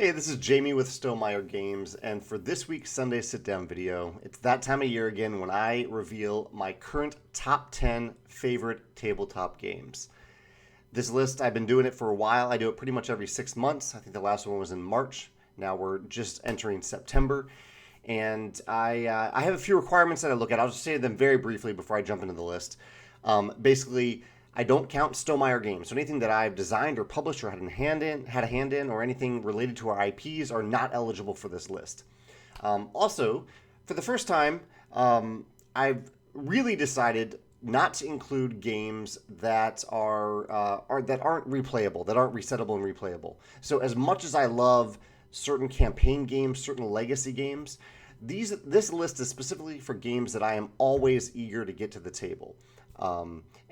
Hey, this is Jamey with Stonemaier Games, and for this week's Sunday sit-down video, it's that time of year again when I reveal my current top 10 favorite tabletop games. This list, I've been doing it for a while. I do it pretty much every 6 months. I think the last one was in March. Now we're just entering September, and I have a few requirements that I look at. I'll just say them very briefly before I jump into the list. Basically, I don't count Stonemaier games. So anything that I've designed or published or had a hand in, or anything related to our IPs are not eligible for this list. Also, for the first time, I've really decided not to include games that that aren't replayable, that aren't resettable and replayable. So as much as I love certain campaign games, certain legacy games, this list is specifically for games that I am always eager to get to the table.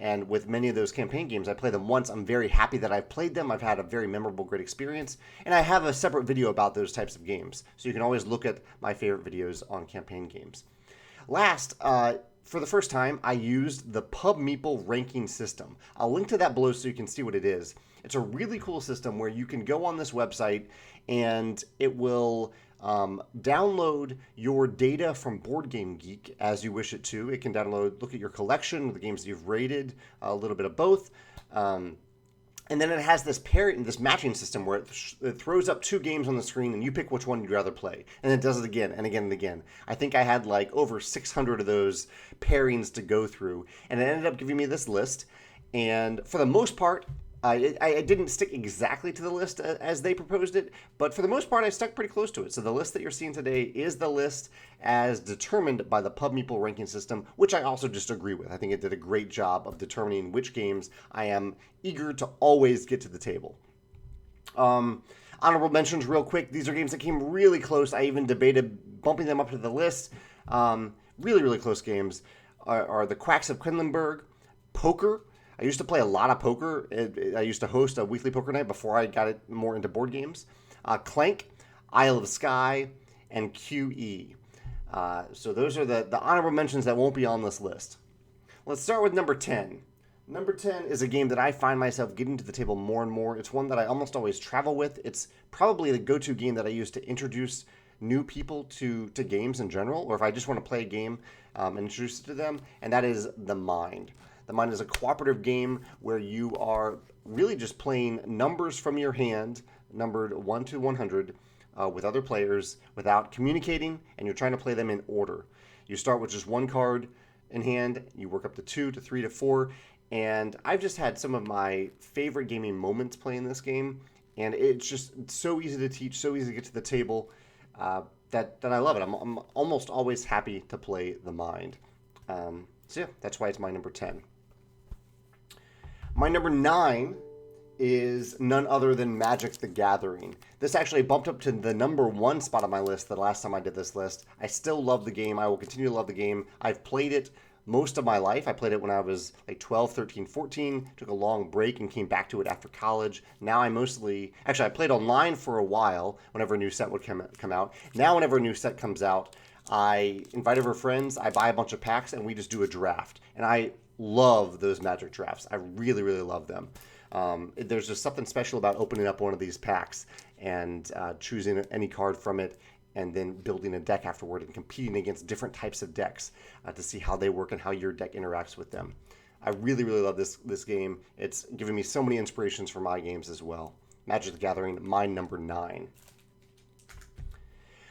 And with many of those campaign games, I play them once. I'm very happy that I've played them. I've had a very memorable, great experience. And I have a separate video about those types of games. So you can always look at my favorite videos on campaign games. Last, for the first time, I used the Pub Meeple ranking system. I'll link to that below so you can see what it is. It's a really cool system where you can go on this website and it will download your data from Board Game Geek as you wish it to. It can look at your collection, the games that you've rated, a little bit of both. And then it has this matching system where it throws up two games on the screen and you pick which one you'd rather play. And it does it again and again and again. I think I had like over 600 of those pairings to go through. And it ended up giving me this list. And for the most part, I didn't stick exactly to the list as they proposed it, but for the most part, I stuck pretty close to it. So the list that you're seeing today is the list as determined by the Pub Meeple ranking system, which I also just agree with. I think it did a great job of determining which games I am eager to always get to the table. Honorable mentions real quick. These are games that came really close. I even debated bumping them up to the list. Really, really close games are the Quacks of Quedlinburg, Poker. I used to play a lot of poker. I used to host a weekly poker night before I got it more into board games. Clank, Isle of Skye, and QE. So those are the honorable mentions that won't be on this list. Let's start with number 10. Number 10 is a game that I find myself getting to the table more and more. It's one that I almost always travel with. It's probably the go-to game that I use to introduce new people to games in general, or if I just want to play a game and introduce it to them, and that is The Mind. The Mind is a cooperative game where you are really just playing numbers from your hand, numbered 1 to 100, with other players without communicating, and you're trying to play them in order. You start with just one card in hand, you work up to 2 to 3 to 4, and I've just had some of my favorite gaming moments playing this game, and it's so easy to teach, so easy to get to the table, that I love it. I'm almost always happy to play The Mind. So yeah, that's why it's my number 10. My number 9 is none other than Magic the Gathering. This actually bumped up to the number 1 spot on my list the last time I did this list. I still love the game. I will continue to love the game. I've played it most of my life. I played it when I was like 12, 13, 14, took a long break and came back to it after college. Now I played online for a while whenever a new set would come out. Now whenever a new set comes out, I invite over friends, I buy a bunch of packs, and we just do a draft. And I love those Magic drafts. I really, really love them. There's just something special about opening up one of these packs and choosing any card from it and then building a deck afterward and competing against different types of decks to see how they work and how your deck interacts with them. I really, really love this game. It's given me so many inspirations for my games as well. Magic the Gathering, my number 9.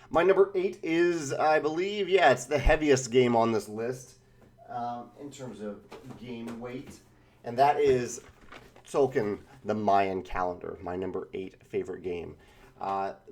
My number 8 is, I believe, it's the heaviest game on this list. In terms of game weight, and that is Tzolk'in, the Mayan calendar, my number 8 favorite game.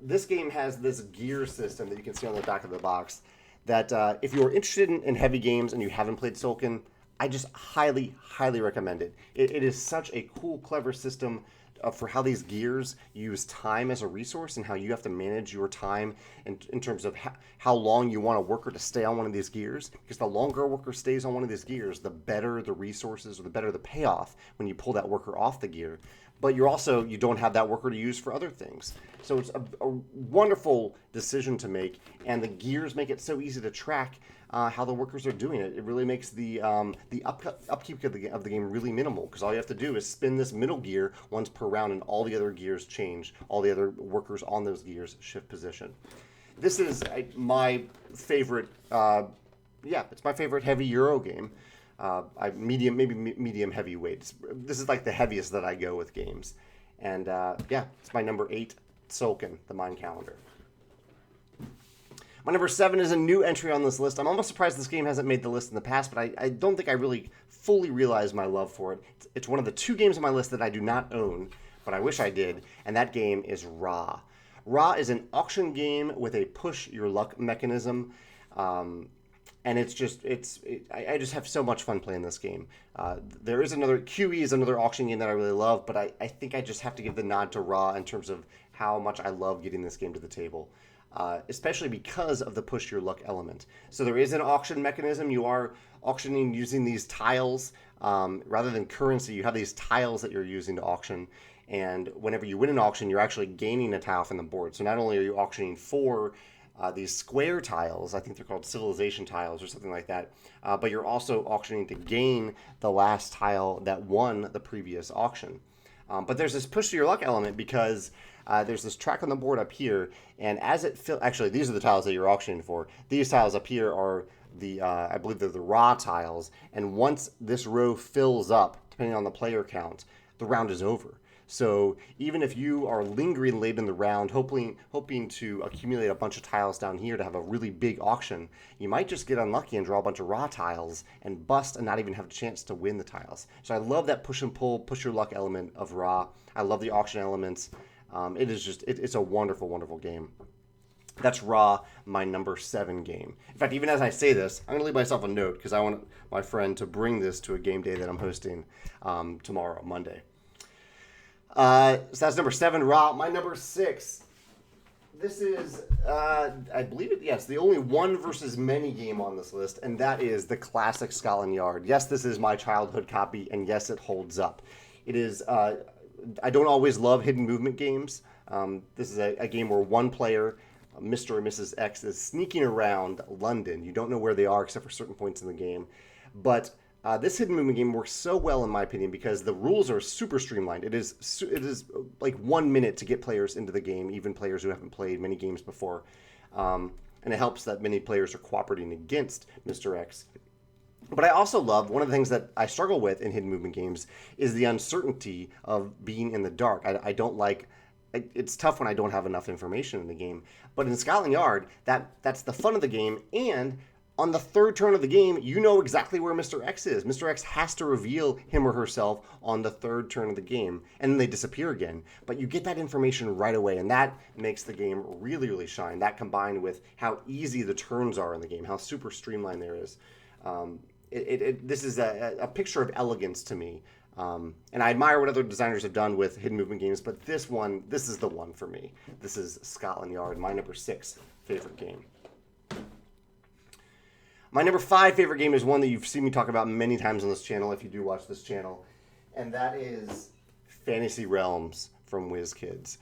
This game has this gear system that you can see on the back of the box that if you're interested in heavy games and you haven't played Tzolk'in, I just highly, highly recommend it. It is such a cool, clever system for how these gears use time as a resource and how you have to manage your time in terms of how long you want a worker to stay on one of these gears. Because the longer a worker stays on one of these gears, the better the resources or the better the payoff when you pull that worker off the gear. but you don't have that worker to use for other things. So it's a wonderful decision to make, and the gears make it so easy to track how the workers are doing it. It really makes the upkeep of the game really minimal, because all you have to do is spin this middle gear once per round, and all the other gears change. All the other workers on those gears shift position. This is my favorite. It's my favorite heavy Euro game. Medium heavyweight. This is like the heaviest that I go with games, and it's my number 8, Tzolk'in, the Mayan calendar. My number 7 is a new entry on this list. I'm almost surprised this game hasn't made the list in the past, but I don't think I really fully realized my love for it. It's one of the 2 games on my list that I do not own, but I wish I did, and that game is Ra. Ra is an auction game with a push your luck mechanism, and I just have so much fun playing this game. There is another, QE is another auction game that I really love, but I think I just have to give the nod to Ra in terms of how much I love getting this game to the table. Especially because of the push your luck element. So there is an auction mechanism. You are auctioning using these tiles. Rather than currency, you have these tiles that you're using to auction. And whenever you win an auction, you're actually gaining a tile from the board. So not only are you auctioning for these square tiles, I think they're called civilization tiles or something like that, but you're also auctioning to gain the last tile that won the previous auction. But there's this push to your luck element because there's this track on the board up here, and as it actually, these are the tiles that you're auctioning for. These tiles up here are the, I believe they're the Ra tiles, and once this row fills up, depending on the player count, the round is over. So even if you are lingering late in the round, hoping to accumulate a bunch of tiles down here to have a really big auction, you might just get unlucky and draw a bunch of Ra tiles and bust and not even have a chance to win the tiles. So I love that push and pull, push your luck element of Ra. I love the auction elements. It's a wonderful, wonderful game. That's Ra, my number 7 game. In fact, even as I say this, I'm going to leave myself a note because I want my friend to bring this to a game day that I'm hosting tomorrow, Monday. So that's number 7, Ra. My number 6. This is, I believe it's the only one versus many game on this list, and that is the classic Scotland Yard. Yes, this is my childhood copy, and yes, it holds up. It is, I don't always love hidden movement games. This is a game where one player, Mr. or Mrs. X, is sneaking around London. You don't know where they are except for certain points in the game. But this hidden movement game works so well, in my opinion, because the rules are super streamlined. It is like 1 minute to get players into the game, even players who haven't played many games before. And it helps that many players are cooperating against Mr. X. But I also love, one of the things that I struggle with in hidden movement games is the uncertainty of being in the dark. I don't like, it's tough when I don't have enough information in the game. But in Scotland Yard, that's the fun of the game, and on the 3rd turn of the game, you know exactly where Mr. X is. Mr. X has to reveal him or herself on the 3rd turn of the game, and then they disappear again. But you get that information right away, and that makes the game really, really shine. That combined with how easy the turns are in the game, how super streamlined there is. This is a picture of elegance to me. And I admire what other designers have done with hidden movement games, but this is the one for me. This is Scotland Yard, my number 6 favorite game. My number 5 favorite game is one that you've seen me talk about many times on this channel, if you do watch this channel, and that is Fantasy Realms from WizKids.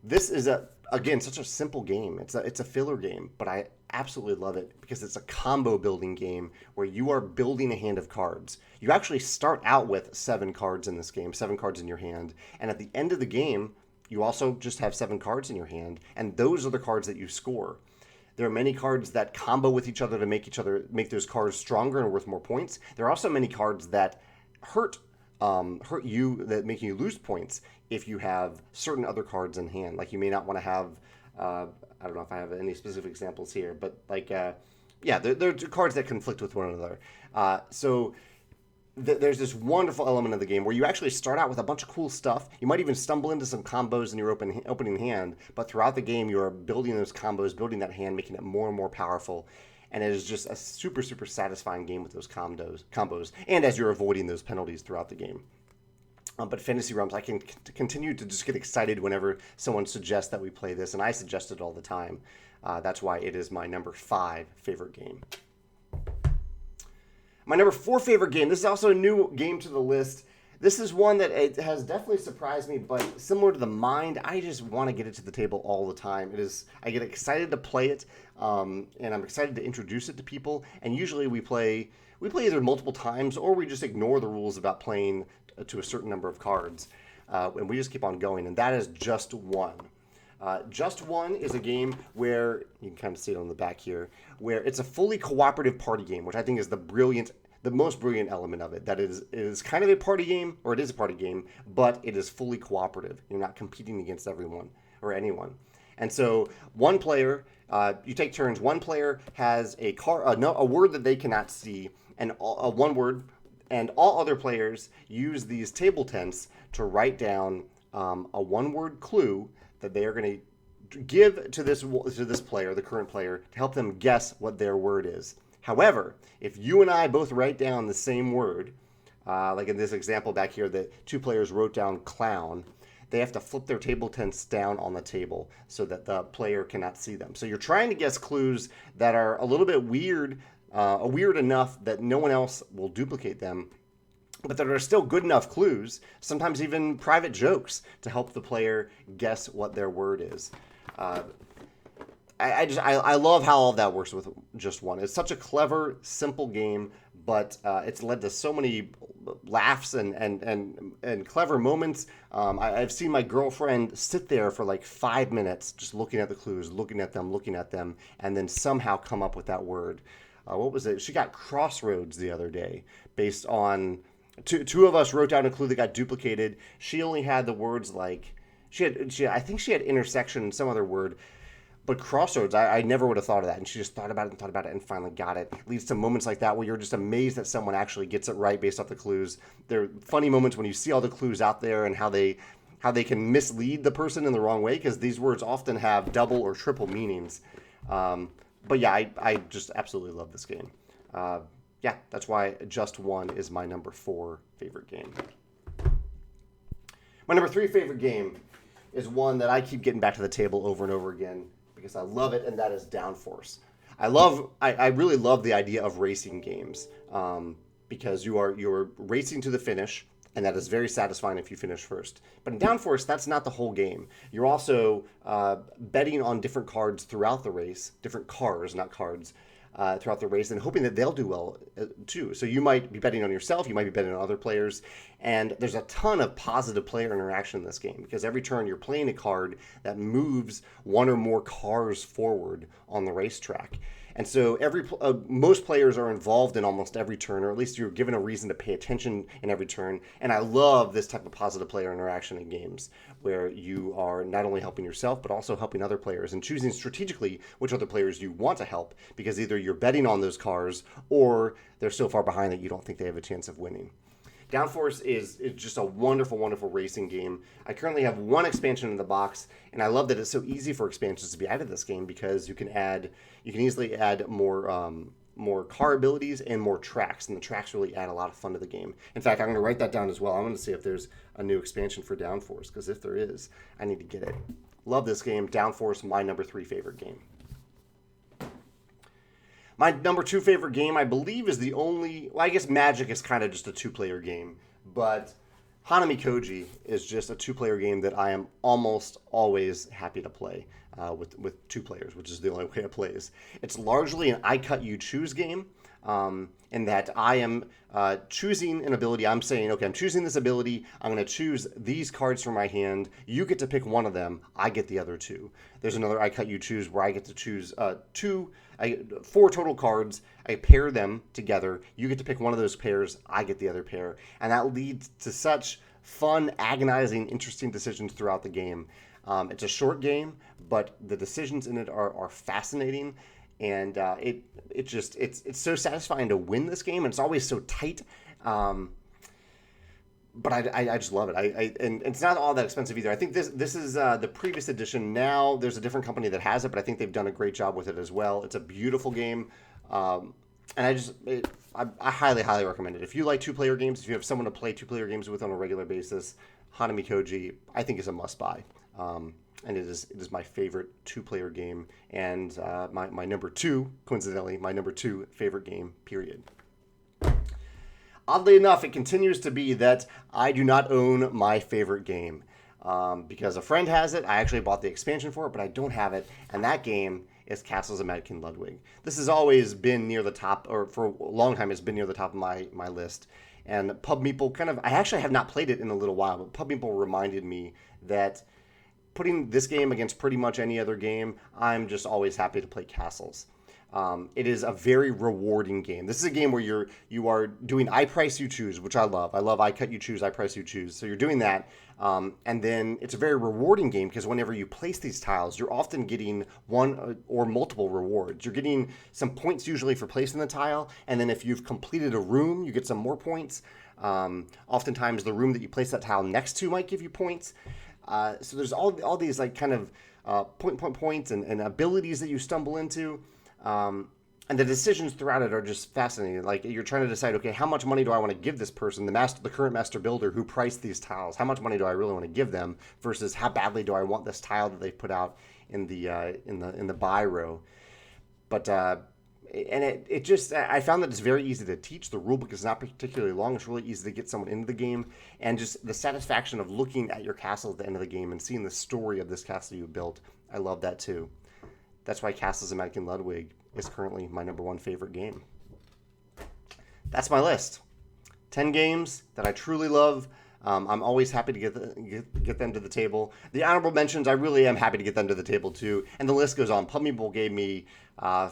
This is, again, such a simple game. It's a filler game, but I absolutely love it because it's a combo building game where you are building a hand of cards. You actually start out with 7 cards in this game, 7 cards in your hand, and at the end of the game, you also just have 7 cards in your hand, and those are the cards that you score. There are many cards that combo with each other to make those cards stronger and worth more points. There are also many cards that hurt you, that make you lose points if you have certain other cards in hand. Like you may not want to have, I don't know if I have any specific examples here, but like, there are cards that conflict with one another. There's this wonderful element of the game where you actually start out with a bunch of cool stuff. You might even stumble into some combos in your opening hand, but throughout the game you are building those combos, building that hand, making it more and more powerful. And it is just a super, super satisfying game with those combos, and as you're avoiding those penalties throughout the game. But Fantasy Realms, I can continue to just get excited whenever someone suggests that we play this, and I suggest it all the time. That's why it is my number 5 favorite game. My number 4 favorite game, this is also a new game to the list. This is one that it has definitely surprised me, but similar to the Mind, I just want to get it to the table all the time. I get excited to play it, and I'm excited to introduce it to people. And usually we play either multiple times or we just ignore the rules about playing to a certain number of cards, and we just keep on going. And that is JustOne. JustOne is a game where you can kind of see it on the back here, where it's a fully cooperative party game, which I think is the most brilliant element of it. That it is kind of a party game, or it is a party game, but it is fully cooperative. You're not competing against everyone or anyone. And so one player, you take turns. One player has a word that they cannot see, and one word, and all other players use these table tents to write down a one-word clue that they are going to give to this player, the current player, to help them guess what their word is. However, if you and I both write down the same word, like in this example back here, the two players wrote down clown, they have to flip their table tents down on the table so that the player cannot see them. So you're trying to guess clues that are a little bit weird, weird enough that no one else will duplicate them, but that are still good enough clues, sometimes even private jokes, to help the player guess what their word is. I love how all of that works with JustOne. It's such a clever, simple game, but it's led to so many laughs and clever moments. I've seen my girlfriend sit there for like 5 minutes just looking at the clues, looking at them, and then somehow come up with that word. What was it? She got crossroads the other day based on... Two of us wrote down a clue that got duplicated. She only had the words like... I think she had intersection and some other word. But crossroads, I never would have thought of that. And she just thought about it and finally got it. It leads to moments like that where you're just amazed that someone actually gets it right based off the clues. There are funny moments when you see all the clues out there and how they can mislead the person in the wrong way, because these words often have double or triple meanings. But yeah, I just absolutely love this game. Yeah, that's why JustOne is my number 4 favorite game. My number 3 favorite game is one that I keep getting back to the table over and over again because I love it, and that is Downforce. I really love the idea of racing games because you're racing to the finish, and that is very satisfying if you finish first. But in Downforce, that's not the whole game. You're also betting on different cards throughout the race, different cars, not cards, throughout the race, and hoping that they'll do well too. So you might be betting on yourself, you might be betting on other players, and there's a ton of positive player interaction in this game because every turn you're playing a card that moves one or more cars forward on the racetrack. And so most players are involved in almost every turn, or at least you're given a reason to pay attention in every turn. And I love this type of positive player interaction in games where you are not only helping yourself, but also helping other players and choosing strategically which other players you want to help, because either you're betting on those cars or they're so far behind that you don't think they have a chance of winning. Downforce is just a wonderful, wonderful racing game. I currently have one expansion in the box, and I love that it's so easy for expansions to be added to this game because you can easily add more car abilities and more tracks, and the tracks really add a lot of fun to the game. In fact, I'm going to write that down as well. I'm going to see if there's a new expansion for Downforce, because if there is, I need to get it. Love this game. Downforce, my number 3 favorite game. My number 2 favorite game, I believe, is the only... Well, I guess Magic is kind of just a 2-player game, but Hanamikoji is just a 2-player game that I am almost always happy to play with 2 players, which is the only way it plays. It's largely an I cut you choose game, in that I am choosing an ability. I'm saying, okay, I'm choosing this ability. I'm going to choose these cards from my hand. You get to pick one of them. I get the other 2. There's another I cut you choose where I get to choose 4 total cards. I pair them together. You get to pick one of those pairs. I get the other pair. And that leads to such fun, agonizing, interesting decisions throughout the game. It's a short game, but the decisions in it are fascinating. And it's so satisfying to win this game, and it's always so tight. But I just love it. And it's not all that expensive either. I think this is the previous edition. Now there's a different company that has it, but I think they've done a great job with it as well. It's a beautiful game, and I highly, highly recommend it. If you like 2-player games, if you have someone to play 2-player games with on a regular basis, Hanamikoji, I think, is a must-buy. And it is my favorite 2-player game, and my number 2, coincidentally, my number 2 favorite game, period. Oddly enough, it continues to be that I do not own my favorite game. Because a friend has it. I actually bought the expansion for it, but I don't have it. And that game is Castles of Mad King Ludwig. This has always been near the top, or for a long time, it's been near the top of my list. And Pub Meeple I actually have not played it in a little while, but Pub Meeple reminded me that putting this game against pretty much any other game, I'm just always happy to play Castles. It is a very rewarding game. This is a game where you are doing I price you choose, which I love. I love I cut you choose, I price you choose. So you're doing that, and then it's a very rewarding game because whenever you place these tiles, you're often getting one or multiple rewards. You're getting some points usually for placing the tile, and then if you've completed a room, you get some more points. Oftentimes, the room that you place that tile next to might give you points. So there's all these like kind of points and abilities that you stumble into. And the decisions throughout it are just fascinating. Like you're trying to decide, okay, how much money do I want to give this person, the current master builder who priced these tiles? How much money do I really want to give them versus how badly do I want this tile that they put out in the buy row? But I found that it's very easy to teach. The rulebook is not particularly long. It's really easy to get someone into the game, and just the satisfaction of looking at your castle at the end of the game and seeing the story of this castle you built. I love that too. That's why Castles of Mad King Ludwig is currently my number one favorite game. That's my list. 10 games that I truly love. I'm always happy to get them to the table. The honorable mentions, I really am happy to get them to the table too. And the list goes on. Pub Meeple gave me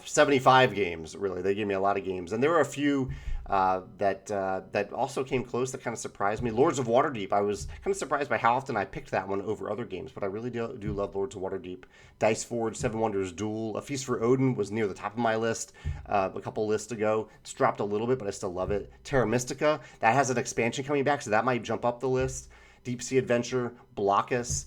75 games, really. They gave me a lot of games. And there were a few that also came close that kind of surprised me. Lords of Waterdeep, I was kind of surprised by how often I picked that one over other games, but I really do love Lords of Waterdeep. Dice Forge, Seven Wonders Duel, A Feast for Odin was near the top of my list a couple lists ago. It's dropped a little bit, but I still love it. Terra Mystica, that has an expansion coming back, so that might jump up the list. Deep Sea Adventure, Blockus,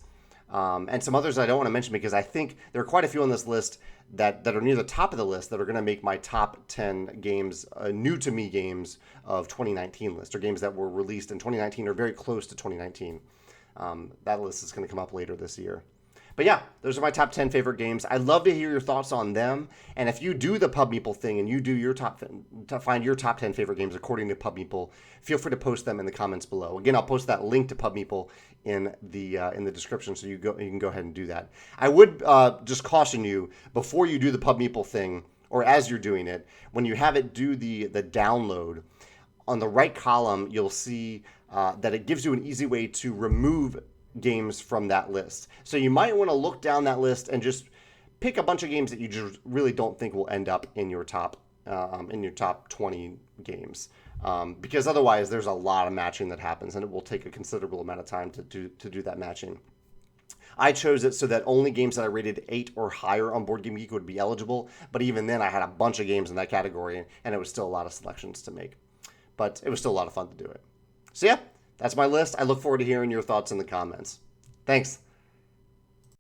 and some others I don't want to mention because I think there are quite a few on this list that are near the top of the list that are going to make my top 10 games, new to me games of 2019 list, or games that were released in 2019 or very close to 2019. That list is going to come up later this year. But yeah, those are my top 10 favorite games. I'd love to hear your thoughts on them. And if you do the Pub Meeple thing and you do your find your top 10 favorite games according to Pub Meeple, feel free to post them in the comments below. Again, I'll post that link to Pub Meeple in the description, so you can go ahead and do that. I would just caution you before you do the Pub Meeple thing, or as you're doing it, when you have it do the download, on the right column you'll see that it gives you an easy way to remove games from that list. So you might want to look down that list and just pick a bunch of games that you just really don't think will end up in your top 20 games, because otherwise there's a lot of matching that happens and it will take a considerable amount of time to do that matching. I chose it so that only games that I rated 8 or higher on Board Game Geek would be eligible, but even then I had a bunch of games in that category and it was still a lot of selections to make, but it was still a lot of fun to do it. So yeah, that's my list. I look forward to hearing your thoughts in the comments. Thanks.